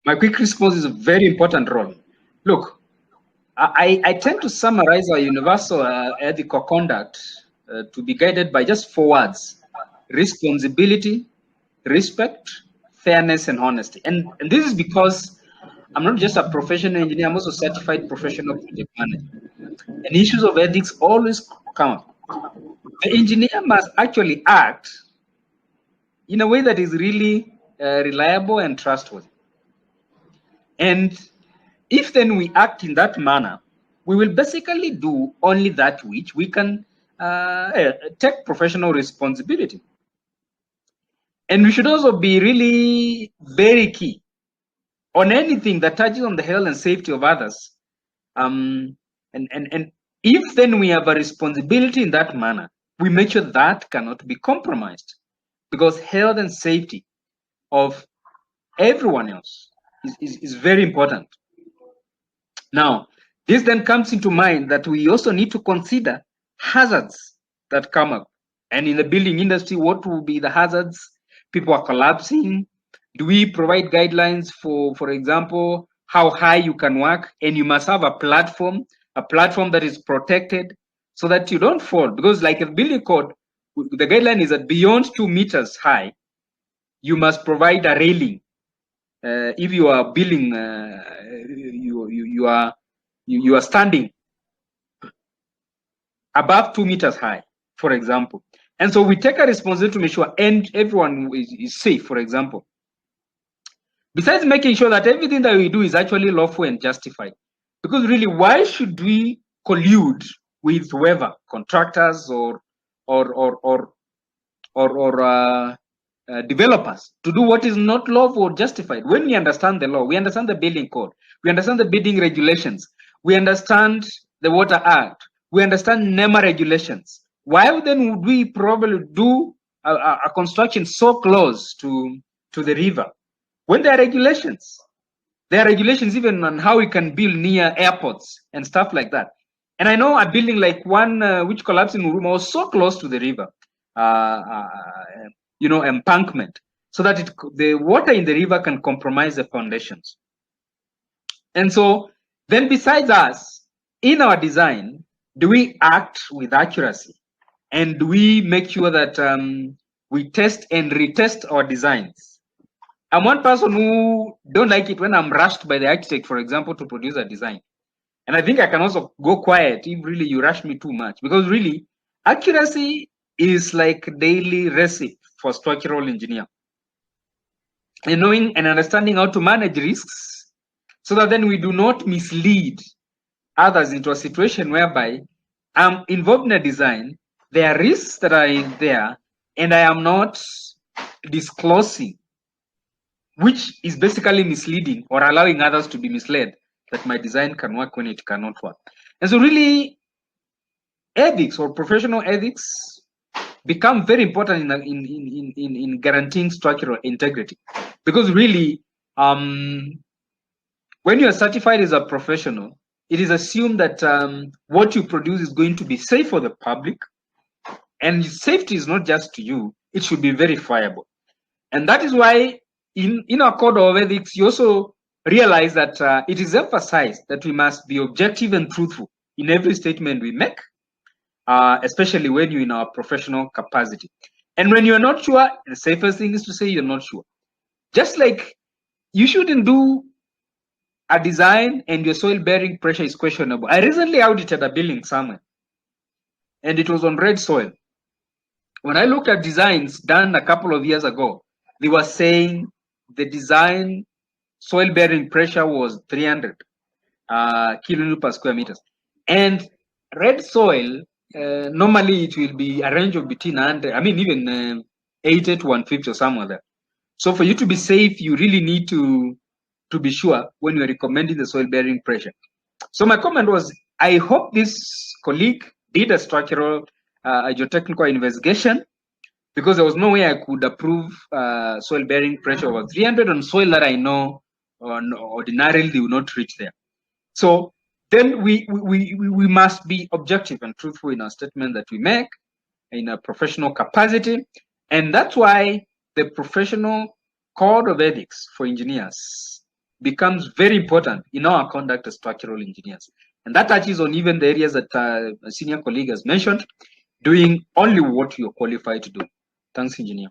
My quick response is a very important role. Look, I tend to summarize our universal ethical conduct to be guided by just 4 words: responsibility, respect, fairness, and honesty. And this is because I'm not just a professional engineer, I'm also a certified professional project manager. And issues of ethics always come up. The engineer must actually act in a way that is really reliable and trustworthy. And if then we act in that manner, we will basically do only that which we can take professional responsibility. And we should also be really very key on anything that touches on the health and safety of others. And if then we have a responsibility in that manner, we make sure that cannot be compromised, because health and safety of everyone else is very important. Now, this then comes into mind that we also need to consider hazards that come up. And in the building industry, what will be the hazards? People are collapsing. Do we provide guidelines for example, how high you can work? And you must have a platform that is protected so that you don't fall. Because like a building code, the guideline is that beyond 2 meters high, you must provide a railing. If you are building, you are standing above 2 meters high, for example. And so we take a responsibility to make sure everyone is safe, for example. Besides making sure that everything that we do is actually lawful and justified. Because really, why should we collude with whoever, contractors or developers, to do what is not lawful or justified? When we understand the law, we understand the building code, we understand the building regulations, we understand the Water Act, we understand NEMA regulations. Why then would we probably do a construction so close to the river when there are regulations? There are regulations even on how we can build near airports and stuff like that. And I know a building like one which collapsed in Huruma was so close to the river, embankment, so that the water in the river can compromise the foundations. And so then besides us, in our design, do we act with accuracy? And do we make sure that we test and retest our designs? I'm one person who don't like it when I'm rushed by the architect, for example, to produce a design. And I think I can also go quiet if really you rush me too much, because really accuracy is like daily recipe for structural engineer. And knowing and understanding how to manage risks so that then we do not mislead others into a situation whereby I'm involved in a design, there are risks that are in there, and I am not disclosing, which is basically misleading or allowing others to be misled that my design can work when it cannot work. And so really, ethics or professional ethics become very important in guaranteeing structural integrity. Because really, when you are certified as a professional, it is assumed that what you produce is going to be safe for the public, and safety is not just to you, it should be verifiable. And that is why in our code of ethics, you also realize that it is emphasized that we must be objective and truthful in every statement we make, especially when you're in our professional capacity. And when you're not sure, the safest thing is to say you're not sure. Just like you shouldn't do a design and your soil bearing pressure is questionable. I recently audited a building somewhere, and it was on red soil. When I looked at designs done a couple of years ago, they were saying the design soil bearing pressure was 300 kilonewton per square meters. And red soil, normally it will be a range of between 100, even 80 to 150 or somewhere there. So for you to be safe, you really need to be sure when you're recommending the soil bearing pressure. So my comment was, I hope this colleague did a structural geotechnical investigation, because there was no way I could approve soil bearing pressure over 300 on soil that I know ordinarily they will not reach there. So then we must be objective and truthful in our statement that we make in a professional capacity. And that's why the professional code of ethics for engineers becomes very important in our conduct as structural engineers. And that touches on even the areas that a senior colleague has mentioned, doing only what you're qualified to do. Thanks, Engineer.